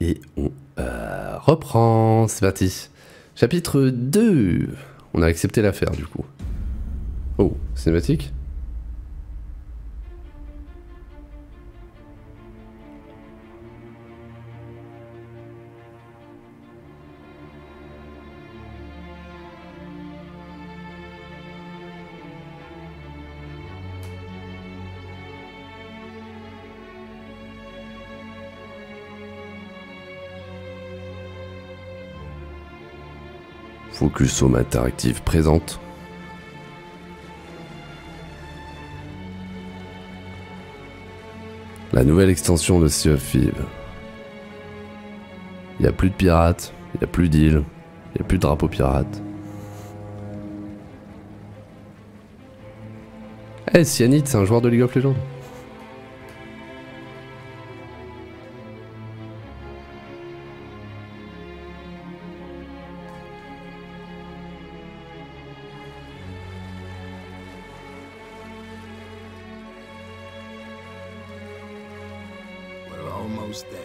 Et on reprend, c'est parti. Chapitre 2. On a accepté l'affaire du coup. Oh, cinématique. Focus Home Interactive présente. La nouvelle extension de Sea of Thieves. Il n'y a plus de pirates, il n'y a plus d'îles, il n'y a plus de drapeau pirate. Eh, Cyanide, c'est un joueur de League of Legends. Almost there.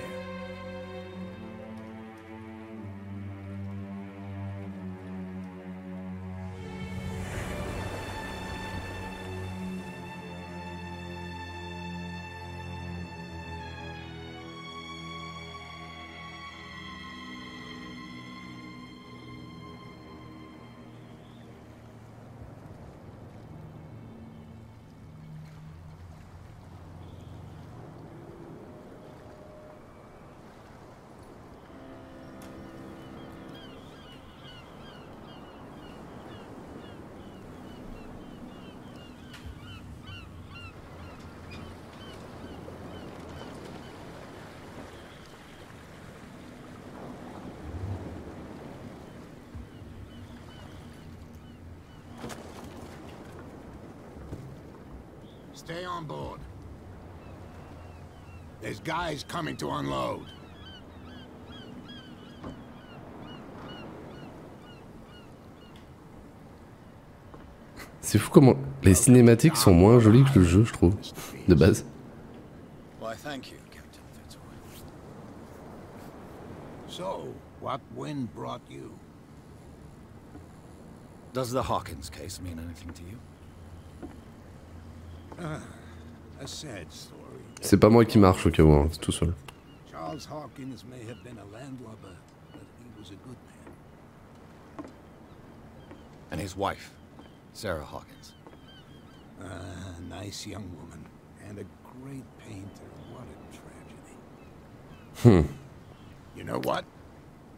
Stay on board. There's guys coming to unload. C'est fou comment les cinématiques sont moins jolies que le jeu, je trouve, de base. Why, thank you, Captain Fitzroy. So, what wind brought you? Does the Hawkins case mean anything to you? A sad story. C'est pas moi qui marche au cas où, hein, c'est tout seul. Charles Hawkins may have been a landlubber, but he was a good man. And his wife, Sarah Hawkins. Nice young woman, and a great painter. What a tragedy. You know what?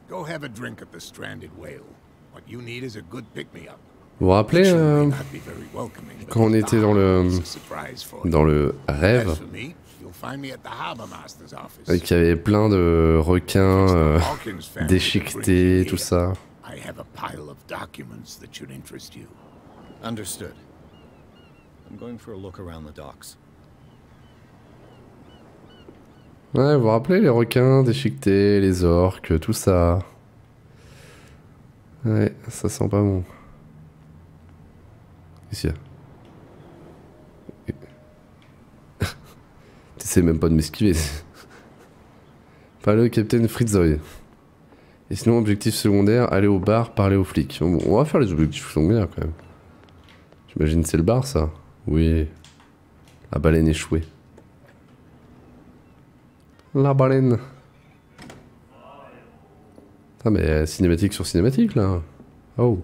Go have a drink at the Stranded Whale. What you need is a good pick-me-up. Vous vous rappelez quand on était dans le rêve et qu'il y avait plein de requins déchiquetés, tout ça. Understood. I'm going for a look around the docks. Ouais, vous vous rappelez les requins déchiquetés, les orques, tout ça. Ouais, ça sent pas bon. Qu'est-ce qu'il y a? T'essaies même pas de m'esquiver. Parler au capitaine Fritzoy. Et sinon, objectif secondaire, aller au bar, parler aux flics. Bon, on va faire les objectifs secondaires quand même. J'imagine c'est le bar ça? Oui. La baleine échouée. La baleine. Ah mais cinématique sur cinématique là. Oh.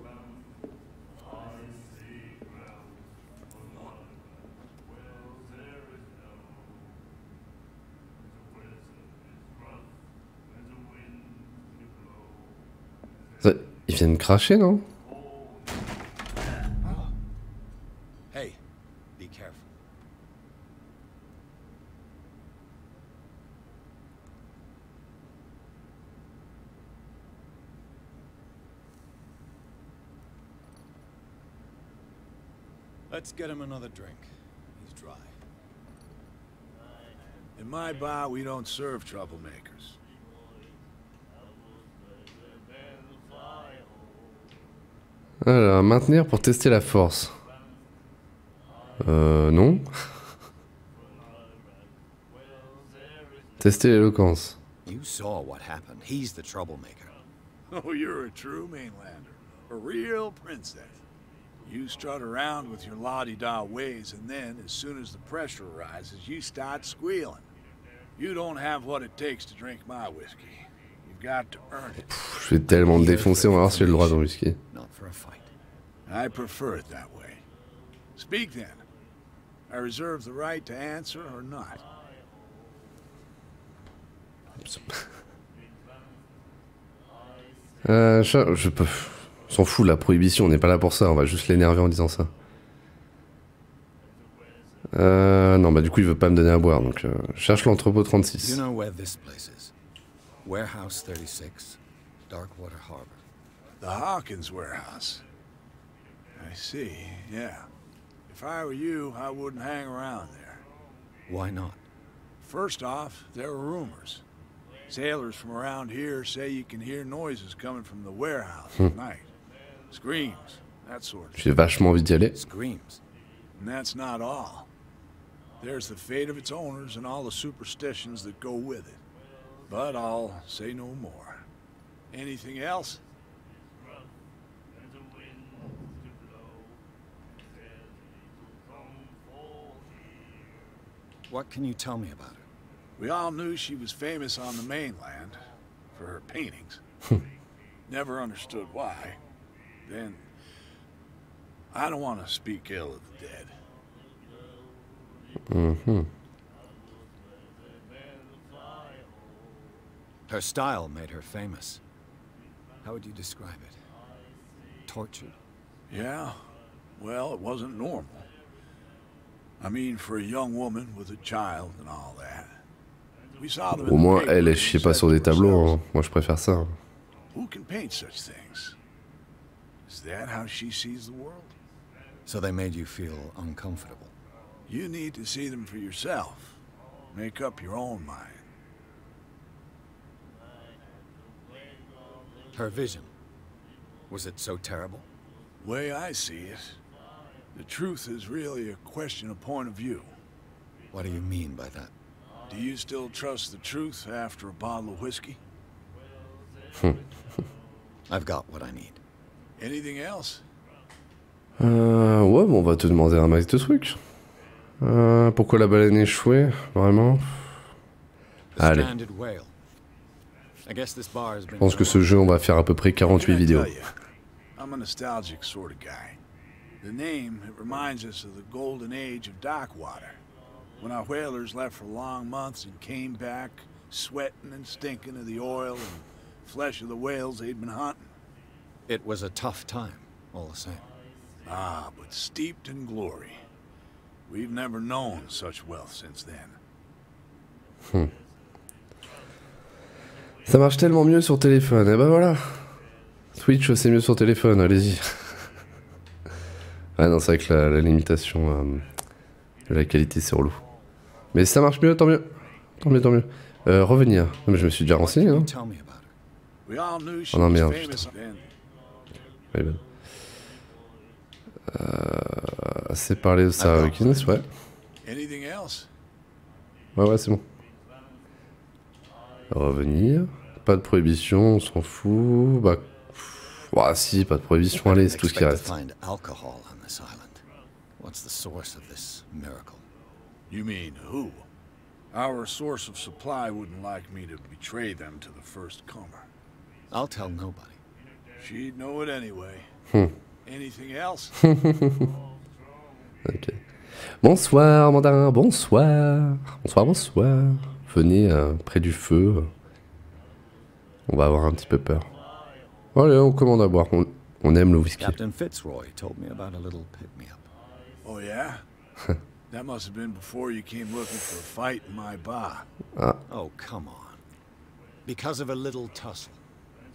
Ils viennent cracher, non? Hey, be careful. Let's get him another drink. He's dry. In my bar, we don't serve troublemakers. Alors, maintenir pour tester la force. Non. Tester l'éloquence. You saw what happened. He's the troublemaker. Oh, you're a true mainlander. A real princess. You strut around with your la-di-da ways, and then, as soon as the pressure arises, you start squealing. You don't have what it takes to drink my whiskey. You've got to earn it. Je vais tellement me défoncer, on va voir si j'ai le droit dans le whisky. Not for a fight. I prefer it that way. Speak then. I reserve the right to answer or not. Je peux... On s'en fout, la prohibition, on n'est pas là pour ça, on va juste l'énerver en disant ça. Non, bah du coup il veut pas me donner à boire, donc cherche l'entrepôt 36. You know where this place is? Warehouse 36, Darkwater Harbor. The Hawkins warehouse. I see, yeah. If I were you, I wouldn't hang around there. Why not? First off, there are rumors. Sailors from around here say you can hear noises coming from the warehouse at night. Screams, that sort of J'ai vachement envie d'y aller. Screams. And that's not all. There's the fate of its owners and all the superstitions that go with it. But I'll say no more. Anything else? What can you tell me about her? We all knew she was famous on the mainland for her paintings. Never understood why. Then, I don't want to speak ill of the dead. Her style made her famous. How would you describe it? Tortured? Yeah, well, it wasn't normal. I mean, for a young woman with a child and all that. We saw them in Au the moins paper elle and chie we pas said sur to des tableaux, ourselves, hein. Moi je préfère ça. Hein. who can paint such things? Is that how she sees the world? So they made you feel uncomfortable. You need to see them for yourself. Make up your own mind. Her vision. Was it so terrible? Way I see it, the truth is really a question of point of view. What do you mean by that? Do you still trust the truth after a bottle of whiskey? I've got what I need. Anything else? Ouais, bon, on va te demander un max de trucs. Pourquoi la baleine échouée? Vraiment? The Allez. stranded whale. I guess this bar has Je been pense que ce jeu, on va faire à peu près 48 Can I vidéos. tell ya, I'm a nostalgic sort of guy. The name, it reminds us of the golden age of Dockwater, when our whalers left for long months and came back sweating and stinking of the oil and flesh of the whales they'd been hunting. It was a tough time, all the same. Ah, but steeped in glory. We've never known such wealth since then. Ça marche tellement mieux sur téléphone, et bah voilà. Twitch c'est mieux sur téléphone, allez-y. Ouais non c'est vrai que la limitation de la qualité c'est relou. Mais ça marche mieux, tant mieux. Tant mieux, tant mieux. Revenir. Non mais je me suis déjà renseigné hein. Tell me about her. We all knew she Oh non was merde, famous putain. then. Ouais, ben. C'est parler de ça avec Inès, ouais. Anything else? Ouais c'est bon. Revenir. Pas de prohibition, on s'en fout. Bah... Ouais si, pas de prohibition, allez, c'est tout ce qui Expect to reste. find alcohol on this island. What's the source of this miracle? You mean who? Our source of supply wouldn't like me to betray them to the first comer. I'll tell nobody. She'd know it anyway. Anything else? Ok. Bonsoir, mandarin, bonsoir. Bonsoir, bonsoir. Venez près du feu. On va avoir un petit peu peur. Allez, on commande à boire. On aime le whisky. Captain Fitzroy told me about a little pick-me-up. Oh, yeah? That must have been before you came looking for a fight in my bar. Oh, come on. Because of a little tussle.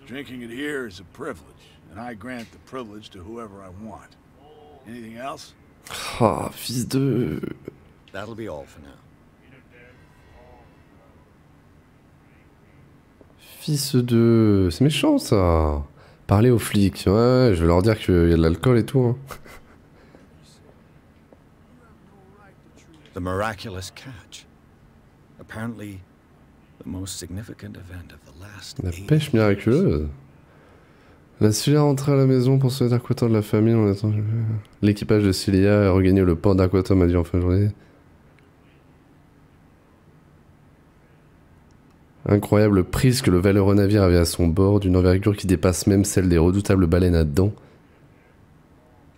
Drinking it here is a privilege, and I grant the privilege to whoever I want. Anything else? Ah, fils de... That'll be all for now. Fils de... C'est méchant, ça. Parler aux flics. Ouais, je vais leur dire qu'il y a de l'alcool et tout. Hein. The miraculous catch. Apparently, The most significant event of the last La pêche miraculeuse. La Cilia rentrée à la maison pour sauver Dark Water de la famille. On attend. L'équipage de Cilia a regagné le port Dark Water, m'a dit en fin de journée. Incroyable prise que le valeureux navire avait à son bord, d'une envergure qui dépasse même celle des redoutables baleines à dents.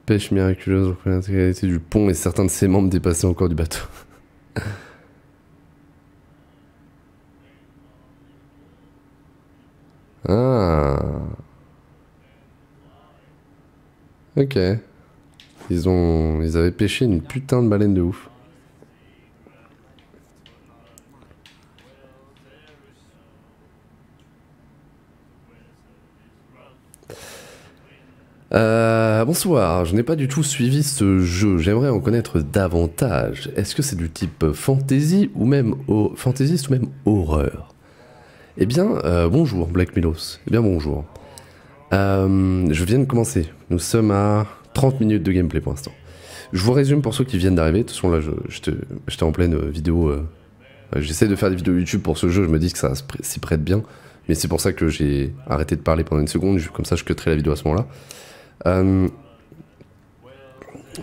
Pêche miraculeuse, reprenait l'intégralité du pont et certains de ses membres dépassaient encore du bateau. Ah. Ok. Ils avaient pêché une putain de baleine de ouf. Bonsoir, je n'ai pas du tout suivi ce jeu, j'aimerais en connaître davantage. Est-ce que c'est du type fantasy ou même fantaisiste ou même horreur? Eh bien, bonjour Black Milos. Eh bien, bonjour. Je viens de commencer. Nous sommes à 30 minutes de gameplay pour l'instant. Je vous résume pour ceux qui viennent d'arriver. De toute façon, là, j'étais en pleine vidéo. J'essaie de faire des vidéos YouTube pour ce jeu. Je me dis que ça s'y prête bien. Mais c'est pour ça que j'ai arrêté de parler pendant une seconde. Comme ça, je cutterai la vidéo à ce moment-là.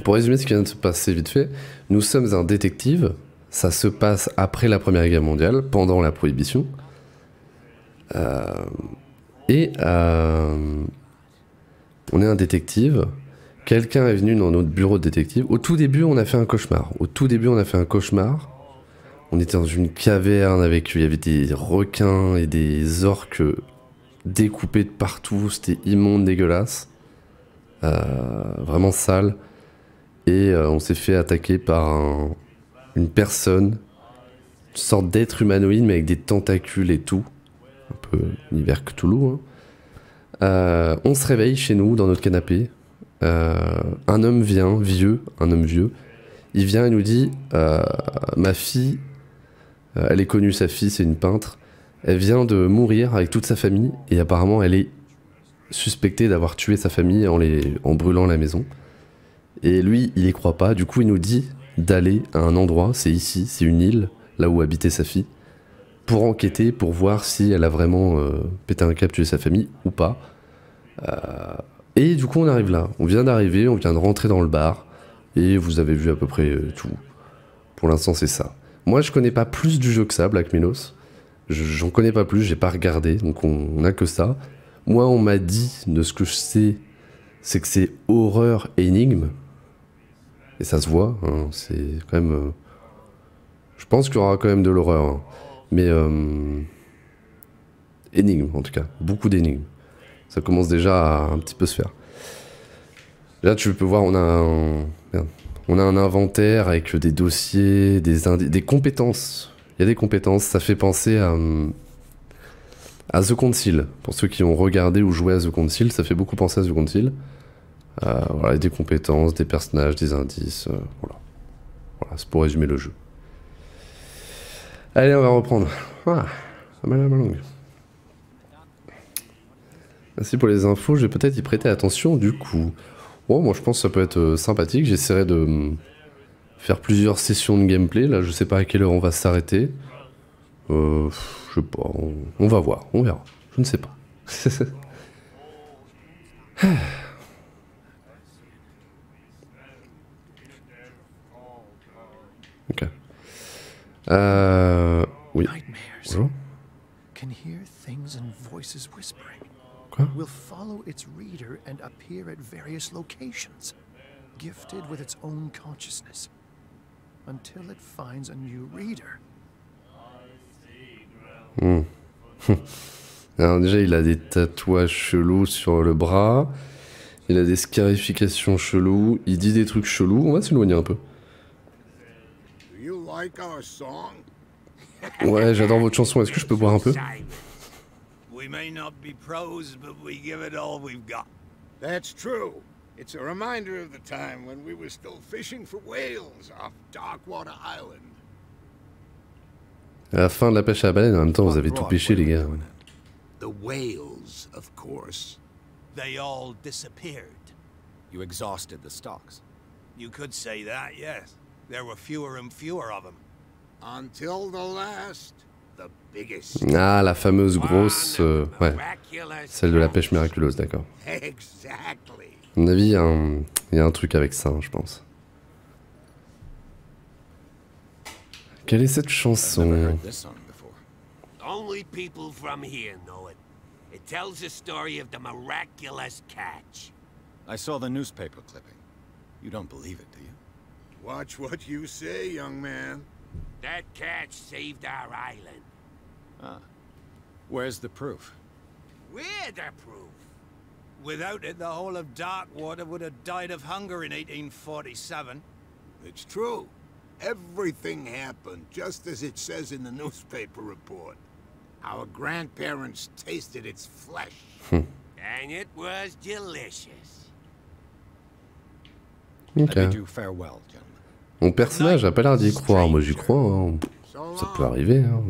Pour résumer ce qui vient de se passer vite fait, nous sommes un détective. Ça se passe après la Première Guerre mondiale, pendant la Prohibition. On est un détective. Quelqu'un est venu dans notre bureau de détective. Au tout début, on a fait un cauchemar. On était dans une caverne avec... Il y avait des requins et des orques découpés de partout. C'était immonde, dégueulasse. Vraiment sale. Et on s'est fait attaquer par une personne. Une sorte d'être humanoïde, mais avec des tentacules et tout. Un peu univers Cthulhu. Hein. On se réveille chez nous, dans notre canapé. Un homme vient, un homme vieux. Il vient et nous dit ma fille... elle est connue, sa fille, c'est une peintre. Elle vient de mourir avec toute sa famille et apparemment elle est suspectée d'avoir tué sa famille en brûlant la maison. Et lui, il y croit pas. Du coup, il nous dit d'aller à un endroit, c'est ici, c'est une île, là où habitait sa fille, pour enquêter, pour voir si elle a vraiment pété un câble, tué sa famille ou pas. Et du coup, on arrive là. On vient d'arriver, on vient de rentrer dans le bar et vous avez vu à peu près tout. Pour l'instant, c'est ça. Moi, je connais pas plus du jeu que ça, Black Milos. J'en connais pas plus, j'ai pas regardé, donc on a que ça. Moi, on m'a dit, de ce que je sais, c'est que c'est horreur énigme. Et ça se voit, hein, c'est quand même... je pense qu'il y aura quand même de l'horreur. Hein. Mais... énigme, en tout cas. Beaucoup d'énigmes. Ça commence déjà à un petit peu se faire. Là, tu peux voir, on a un inventaire avec des dossiers, des compétences. Il y a des compétences, ça fait penser à The Council. Pour ceux qui ont regardé ou joué à The Council, ça fait beaucoup penser à The Council. Voilà, des compétences, des personnages, des indices, voilà. Voilà, c'est pour résumer le jeu. Allez, on va reprendre. Ah, ça m'a l'air longue. Merci pour les infos, je vais peut-être y prêter attention du coup. Bon, moi je pense que ça peut être sympathique, j'essaierai de faire plusieurs sessions de gameplay, là je sais pas à quelle heure on va s'arrêter. Je sais pas, on va voir, on verra, je ne sais pas. Ok. Oui. Bonjour. Can hear things and voices whispering. Quoi? Will follow its reader and appear at various locations, gifted with its own consciousness, until it finds a new reader. Alors déjà, il a des tatouages chelous sur le bras. Il a des scarifications cheloues. Il dit des trucs chelous. On va s'éloigner un peu. Do you like our song? Ouais, j'adore votre chanson. Est-ce que je peux boire un peu? We may not be pros, but we give it all we've got. That's true. It's a reminder of the time when we were still fishing for whales off Darkwater Island. À la fin de la pêche à la baleine, en même temps, vous avez tout pêché, les gars. The whales, of course. They all disappeared. You exhausted the stocks. You could say that, yes. There were fewer and fewer of them. Until the last. the biggest. Ah, la fameuse grosse... ouais, Miraculous celle de la pêche miraculeuse, d'accord. Exactly. À mon avis, il y a un truc avec ça, hein, je pense. Quelle est cette Never chanson? heard this song before. Only people from here know it. It tells the story of the miraculous catch. I saw the newspaper clipping. You don't believe it, do you? Watch what you say, young man. That catch saved our island. Where's the proof? We're the proof. Without it, the whole of Darkwater would have died of hunger in 1847. It's true. Everything happened just as it says in the newspaper report. Our grandparents tasted its flesh. And it was delicious. I Ok. bid you farewell, gentlemen. Mon personnage a pas l'air d'y croire, moi j'y crois. Hein. So Ça long. peut arriver. Hein.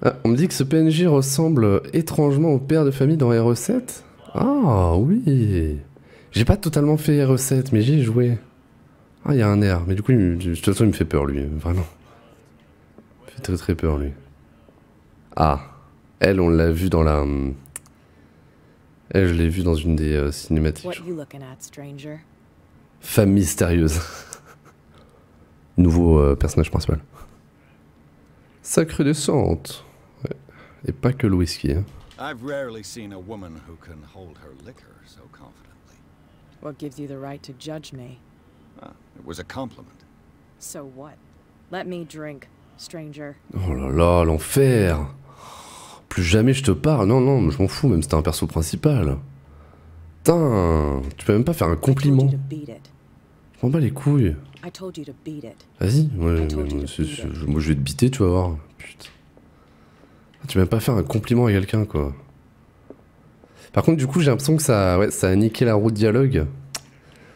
Ah, on me dit que ce PNJ ressemble étrangement au père de famille dans RE7. Ah oui. J'ai pas totalement fait RE7, mais j'y ai joué. Ah, il y a un air. Mais du coup, de toute façon, il me fait peur, lui. Vraiment. Il me fait très très peur, lui. Ah. Elle, on l'a vu dans la... Elle, je l'ai vu dans une des cinématiques. What you looking at, stranger? Femme mystérieuse. Nouveau personnage principal. Sacrée descente. Ouais. Et pas que le whisky. Hein. I've rarely seen a woman who can hold her liquor so confidently. What gives you the right to judge me? It was a compliment. So what? Let me drink, stranger. Oh là là, l'enfer. Plus jamais je te parle. Non, non, je m'en fous, même si t'es un perso principal. Putain, tu peux même pas faire un I told compliment. you to beat it. Je m'en bats les couilles. I told you to beat it. Vas-y, ouais, I told you to moi je vais te biter, tu vas voir. Putain. Tu peux même pas faire un compliment à quelqu'un, quoi. Par contre, du coup, j'ai l'impression que ça, ouais, ça a niqué la roue de dialogue.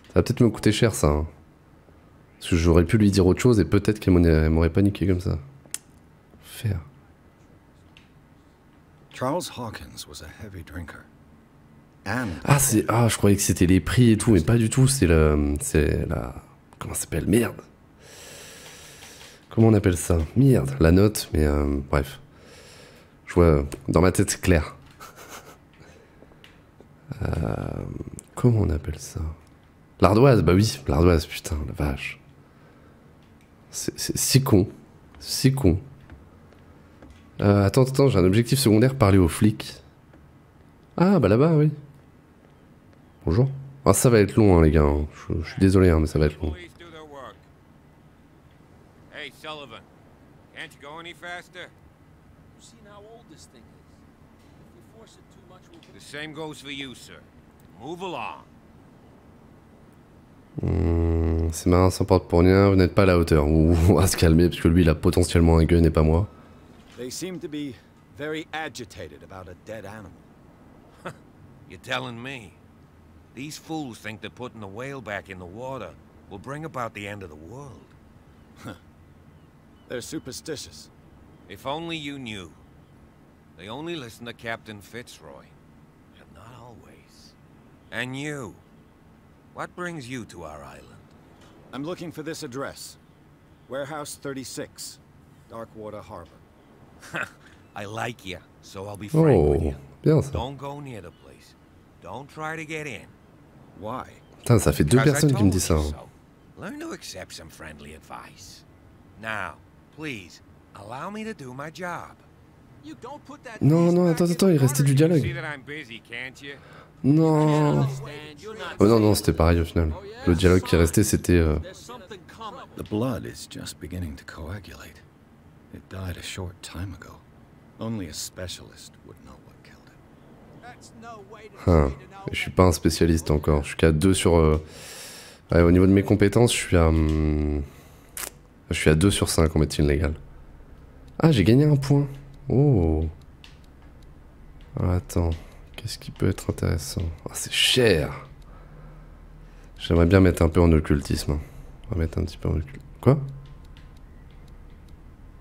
Ça va peut-être me coûter cher, ça. Hein. Parce que j'aurais pu lui dire autre chose et peut-être qu'elle m'aurait pas niqué comme ça. Faire. Charles Hawkins was a heavy drinker. And Ah, c'est. Ah, je croyais que c'était les prix et tout, mais pas du tout. C'est la. Comment ça s'appelle? Merde. Comment on appelle ça? Merde, la note, mais bref. Je vois. Dans ma tête, c'est clair. Comment on appelle ça? L'ardoise, bah oui, l'ardoise, putain, la vache. C'est si con. Si con. Attends, j'ai un objectif secondaire, parler aux flics. Ah, bah là-bas, oui. Bonjour. Ah, ça va être long, hein, les gars. Hein. Je suis désolé, hein, mais ça va être long. Police do their work. Hey, Sullivan. Can't you go any faster? You've seen how old this thing is. If we force it too much, we'll The same goes for you, sir. Move along. Ces marins s'en portent pour rien, vous n'êtes pas à la hauteur. Ouh, on va se calmer, parce que lui, il a potentiellement un gun et pas moi. they seem to be very agitated about a dead animal. You're telling me? These fools think that putting the whale back in the water will bring about the end of the world. They're superstitious. If only you knew. They only listen to Captain Fitzroy. And not always. And you. What brings you to our island? I'm looking for this address. Warehouse 36, Darkwater Harbor. I like you, so I'll be frank with Oh, you. bien ça. Don't go near the place. Don't try to get in. Why? Putain, ça fait deux Because I personnes qui me told disent ça. you Hein. so. Learn to accept some friendly advice. Now, please, allow me to do my job. You don't put that Non, beast non, back attends, in attends, the il restait du water. See dialogue. that I'm busy, can't you? Non. Understand, you're not Oh non, non, c'était pareil au final. Le dialogue qui restait, c'était... There's something coming. The blood is just beginning to coagulate. It died a short time ago. Only a specialist would know what killed it. That's no way to Ah, say to know. je suis pas un spécialiste encore. Je suis qu'à 2 sur... Ouais, au niveau de mes compétences, je suis à... Je suis à 2 sur 5 en médecine légale. Ah, j'ai gagné un point. Oh. Ah, attends. Qu'est-ce qui peut être intéressant? Ah, c'est cher. J'aimerais bien mettre un peu en occultisme. On va mettre un petit peu en occultisme. Quoi?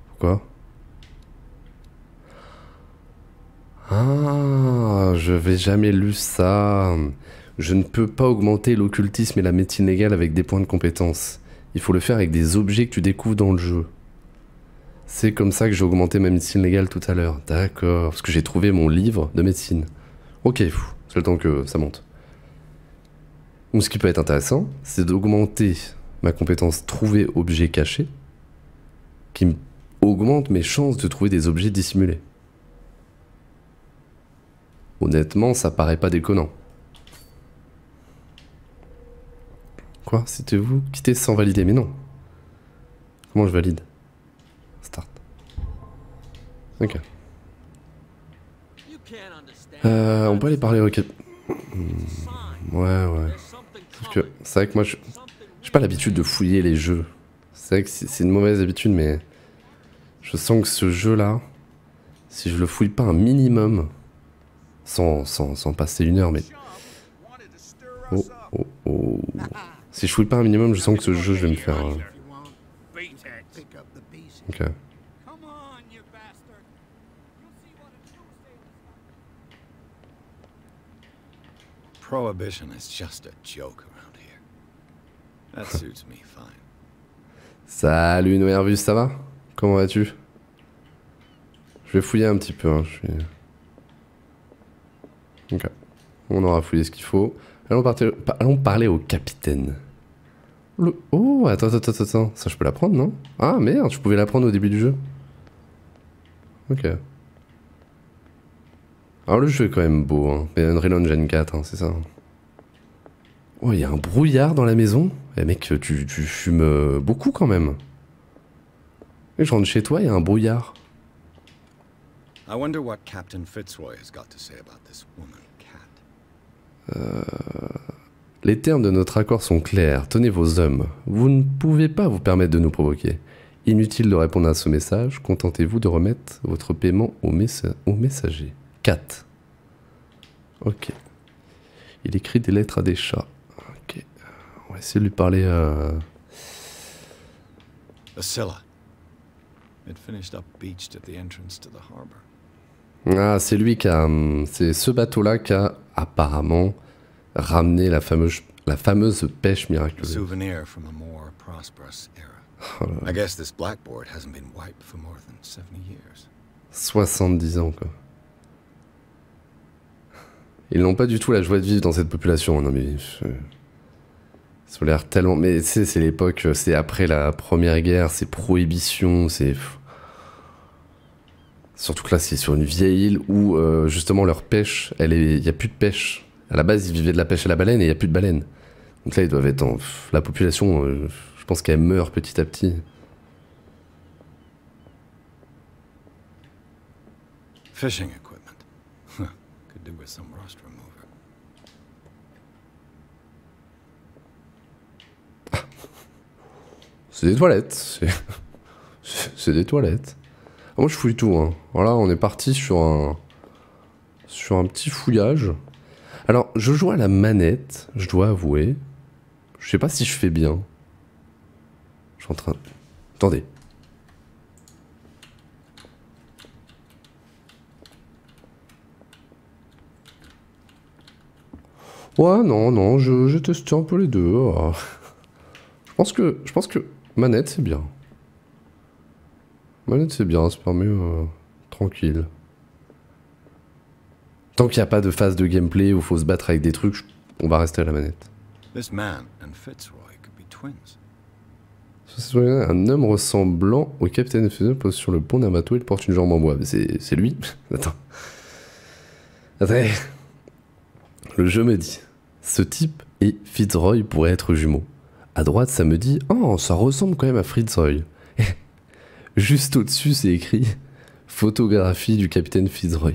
Pourquoi? Ah, je vais jamais lu ça. Je ne peux pas augmenter l'occultisme et la médecine légale avec des points de compétence. Il faut le faire avec des objets que tu découvres dans le jeu. C'est comme ça que j'ai augmenté ma médecine légale tout à l'heure. D'accord. Parce que j'ai trouvé mon livre de médecine. Ok, c'est le temps que ça monte. Donc ce qui peut être intéressant, c'est d'augmenter ma compétence trouver objet caché, qui augmente mes chances de trouver des objets dissimulés. Honnêtement, ça paraît pas déconnant. Quoi? C'était vous? Quitter sans valider? Mais non. Comment je valide? Start. Ok. On peut aller parler au cap... Ouais. C'est vrai que moi, j'ai pas l'habitude de fouiller les jeux. C'est vrai que c'est une mauvaise habitude, mais... Je sens que ce jeu-là, si je le fouille pas un minimum, sans passer 1 heure, mais... Oh. Si je fouille pas un minimum, je sens que ce jeu, je vais me faire... Ok. Prohibition is just a joke around here. That suits me fine. Salut Noervus, ça va? Comment vas-tu? Je vais fouiller un petit peu, hein, Ok. On aura fouillé ce qu'il faut. Allons parler au capitaine. Oh, attends. Ça, je peux la prendre, non? Ah, merde, je pouvais la prendre au début du jeu. Ok. Alors, le jeu est quand même beau, hein. Mais Unreal Engine 4, hein, c'est ça. Oh, il y a un brouillard dans la maison. Eh, mec, tu fumes beaucoup quand même. Et je rentre chez toi, il y a un brouillard. I wonder what Captain Fitzroy has got to say about this woman cat. Les termes de notre accord sont clairs. Tenez vos hommes. Vous ne pouvez pas vous permettre de nous provoquer. Inutile de répondre à ce message. Contentez-vous de remettre votre paiement au messager. 4. Ok. Il écrit des lettres à des chats. Ok. On va essayer de lui parler à... Scylla. It finished up beached at the entrance to the harbor. Ah, c'est lui qui a... C'est ce bateau-là qui a apparemment ramené la fameuse pêche miraculeuse. Souvenir from a more prosperous era. I guess this blackboard hasn't been wiped for more than 70 years. 70 ans, quoi. Ils n'ont pas du tout la joie de vivre dans cette population. Non, mais... Ça a l'air tellement... Mais tu sais, c'est l'époque... C'est après la Première Guerre, c'est prohibition, c'est... Surtout que là, c'est sur une vieille île où, justement, leur pêche, il n'y a plus de pêche. À la base, ils vivaient de la pêche à la baleine et il n'y a plus de baleine. Donc là, ils doivent être en... La population, je pense qu'elle meurt petit à petit. Fishing equipment. Could do with some rust remover. C'est des toilettes. C'est des toilettes. Moi, je fouille tout, hein. Voilà, on est parti sur un petit fouillage. Alors, je joue à la manette, je dois avouer. Je sais pas si je fais bien. Je suis en train... Attendez. Ouais, non, j'ai testé un peu les deux. Je pense que manette, c'est bien. Manette, c'est bien, ça permet tranquille. Tant qu'il n'y a pas de phase de gameplay où il faut se battre avec des trucs, on va rester à la manette. This man and Fitzroy could be twins. Un homme ressemblant au capitaine Fitzroy pose sur le pont d'un bateau, il porte une jambe en bois. C'est lui. Attends. Le jeu me dit, ce type et Fitzroy pourraient être jumeaux. À droite, ça me dit, oh, ça ressemble quand même à Fitzroy. Juste au-dessus, c'est écrit photographie du capitaine Fitzroy.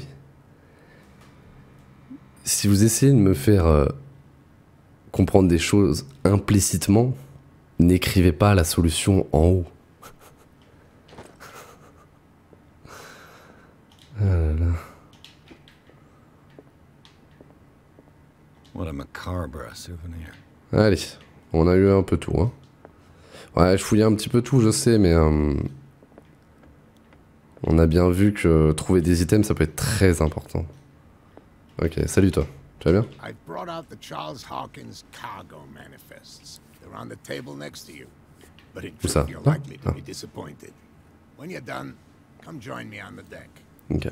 Si vous essayez de me faire comprendre des choses implicitement, n'écrivez pas la solution en haut. Ah là là. What a macabre souvenir. Allez, on a eu un peu tout, hein. Ouais, je fouillais un petit peu tout, je sais, mais on a bien vu que trouver des items, ça peut être très important. Ok, salut toi. Tu vas bien? I've brought out the Charles Hawkins cargo manifests. They're on the table next to you. But in Où ça? truth, you're likely to be disappointed. When you're done, come join me on the deck. Ok.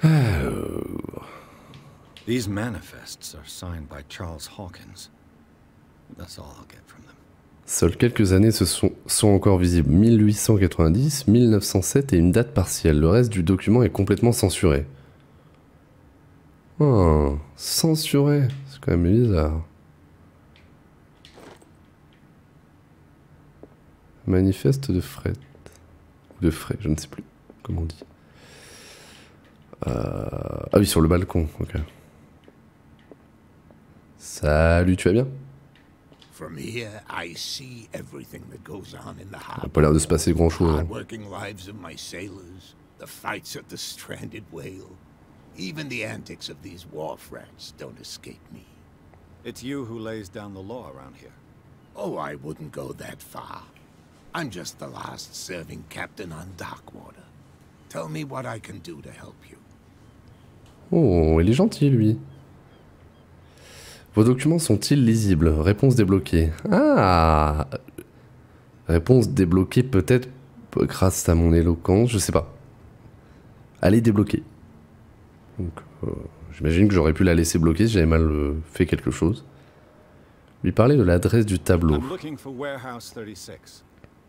Alors... These manifests are signed by Charles Hawkins. That's all I'll get from them. Seules quelques années sont encore visibles. 1890, 1907 et une date partielle. Le reste du document est complètement censuré. Oh, censuré. C'est quand même bizarre. Manifeste de Fred. Ou de Fray, je ne sais plus comment on dit. Ah oui, sur le balcon, ok. Salut, tu vas bien? From here, I see everything that goes on in the Il n'a harbor. pas l'air de se passer grand chose. Hard-working lives of my sailors, the fights at the stranded whale, even the antics of these wharf rats don't escape me. It's you who lays down the law around here. Oh, I wouldn't go that far. I'm just the last serving captain on Darkwater. Tell me what I can do to help you. Oh, il est gentil, lui. Vos documents sont-ils lisibles? Réponse débloquée. Ah! Réponse débloquée peut-être grâce à mon éloquence, je sais pas. Elle est débloquée. Donc, j'imagine que j'aurais pu la laisser bloquer si j'avais mal fait quelque chose. Lui parler de l'adresse du tableau. I'm looking for warehouse 36.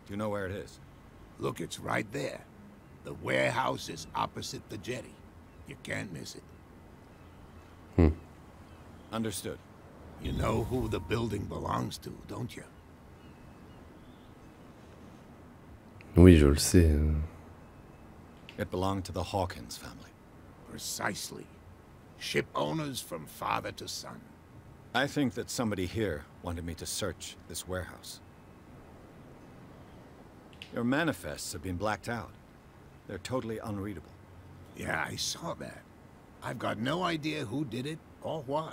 Do you know where it is? Look, it's right there. The warehouse is opposite the jetty. You can't miss it. Understood. You know who the building belongs to, don't you? Oui, je le sais. It belonged to the Hawkins family. Precisely. Ship owners from father to son. I think that somebody here wanted me to search this warehouse. Your manifests have been blacked out. They're totally unreadable. Yeah, I saw that. I've got no idea who did it or why.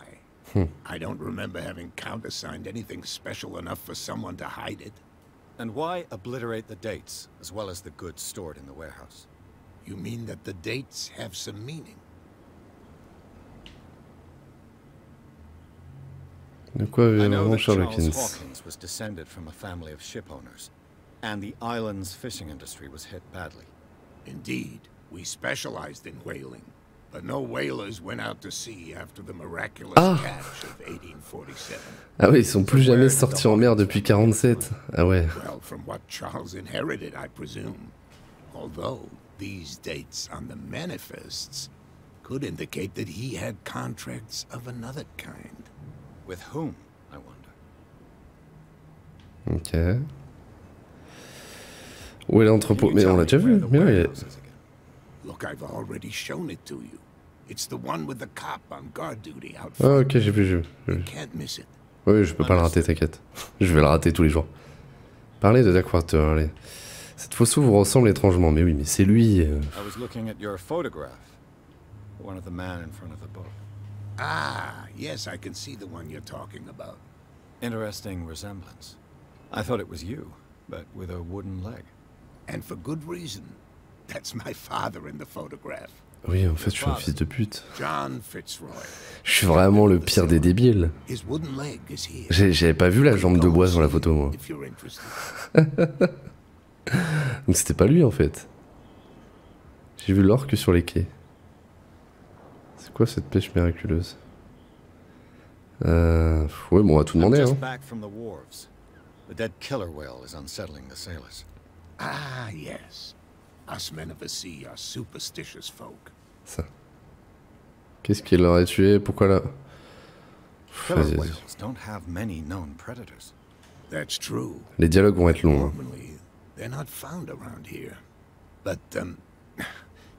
I don't remember having countersigned anything special enough for someone to hide it. And why obliterate the dates, as well as the goods stored in the warehouse? You mean that the dates have some meaning? De quoi I know vraiment that Sherlock Charles Holmes? Hawkins was descended from a family of ship owners, and the island's fishing industry was hit badly. Indeed, we specialized in whaling, but no whalers went out to sea after the miraculous catch of 1847. Ah oui, ils sont plus jamais sortis en mer depuis 47. Ah ouais. Well, from what Charles inherited, I presume. Although these dates on the manifests could indicate that he had contracts of another kind. With whom, I wonder? Ok. Où est l'entrepôt? Mais on l'a déjà vu. Mais ouais. Look, I've already shown it to you. It's the one with the cop on guard duty out Ah front. ok, j'ai vu. You can't miss it. Oui, je peux pas le rater, t'inquiète. Je vais le rater tous les jours. Parlez de Darkwater, allez. Cette photo vous ressemble étrangement. Mais oui, mais c'est lui. I was looking at your photograph. One of the man in front of the boat. Ah, yes, I can see the one you're talking about. Interesting resemblance. I thought it was you, but with a wooden leg. And for good reason. That's my father in the photograph. Oui, en fait, je suis un fils de pute. John Fitzroy. Je suis vraiment le pire des débiles. His wooden leg is here. J'avais pas vu la jambe de bois sur la photo, moi. If you're interested. Donc c'était pas lui, en fait. J'ai vu l'orque sur les quais. C'est quoi cette pêche miraculeuse? Ouais, bon, on va tout demander, I'm hein. just back from the wharves. The dead killer whale is unsettling the sailors. Ah, yes. Us men of the sea are superstitious folk. Ça. Qu'est-ce qu'il l'aurait tué? Pourquoi là? Killer Vas-y, vas-y. whales don't have many known predators. That's true. Les dialogues vont être longs. Hein. Normally, they're not found around here. But,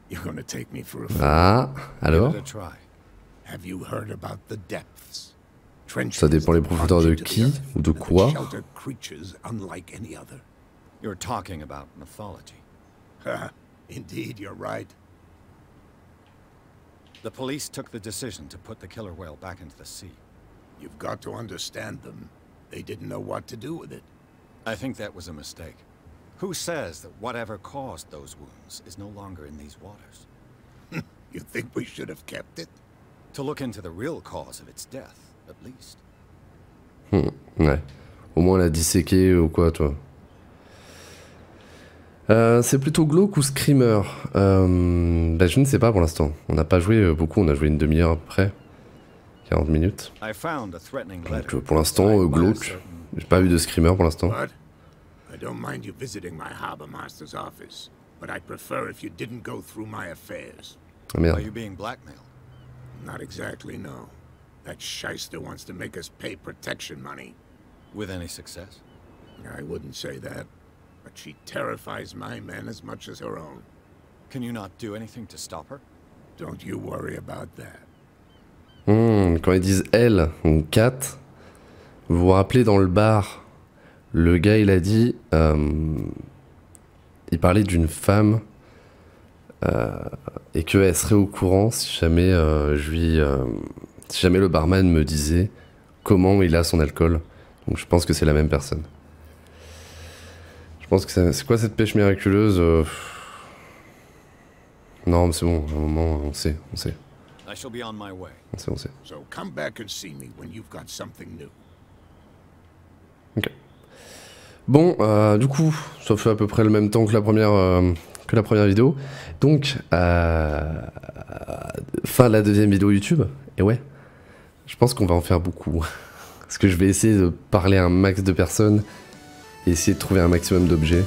you're gonna take me for a fool. Ah, alors? Give it a try. Have you heard about the depths? Trenches Ça dépend les that profondeurs plunge de into the qui earth ou de and that quoi. shelter creatures unlike any other. You're talking about mythology. Indeed, you're right. The police took the decision to put the killer whale back into the sea. You've got to understand them. They didn't know what to do with it. I think that was a mistake. Who says that whatever caused those wounds is no longer in these waters? You think we should have kept it? To look into the real cause of its death, at least. Ouais. Au moins, on l'a disséqué ou quoi, toi? C'est plutôt glauque ou screamer? Bah, je ne sais pas pour l'instant. On n'a pas joué beaucoup, on a joué une demi-heure à peu près. 40 minutes. Donc pour l'instant, glauque. J'ai pas eu de screamer pour l'instant. What? I don't mind you visiting my harbor master's office, but I'd prefer if you didn't go through my affairs. Ah merde. Are you being blackmailed? Not exactly, no. That shyster wants to make us pay protection money. With any success? I wouldn't say that, but she terrifies my men as much as her own. Can you not do anything to stop her? Don't you worry about that. Quand ils disent elle, donc Kat, vous vous rappelez dans le bar, le gars il a dit, il parlait d'une femme et qu'elle serait au courant si jamais si jamais le barman me disait comment il a son alcool. Donc je pense que c'est la même personne. Je pense que c'est quoi cette pêche miraculeuse Non, mais c'est bon, à un moment, on sait. I shall be on my way. On sait. So come back and see me when you've got something new. Ok. Bon, du coup, ça fait à peu près le même temps que la première vidéo. Donc, fin de la deuxième vidéo YouTube. Et ouais, je pense qu'on va en faire beaucoup. Parce que je vais essayer de parler à un max de personnes et essayer de trouver un maximum d'objets.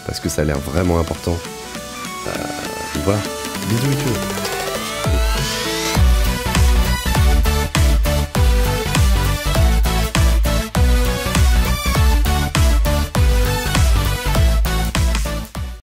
Parce que ça a l'air vraiment important. Voilà, bisous YouTube.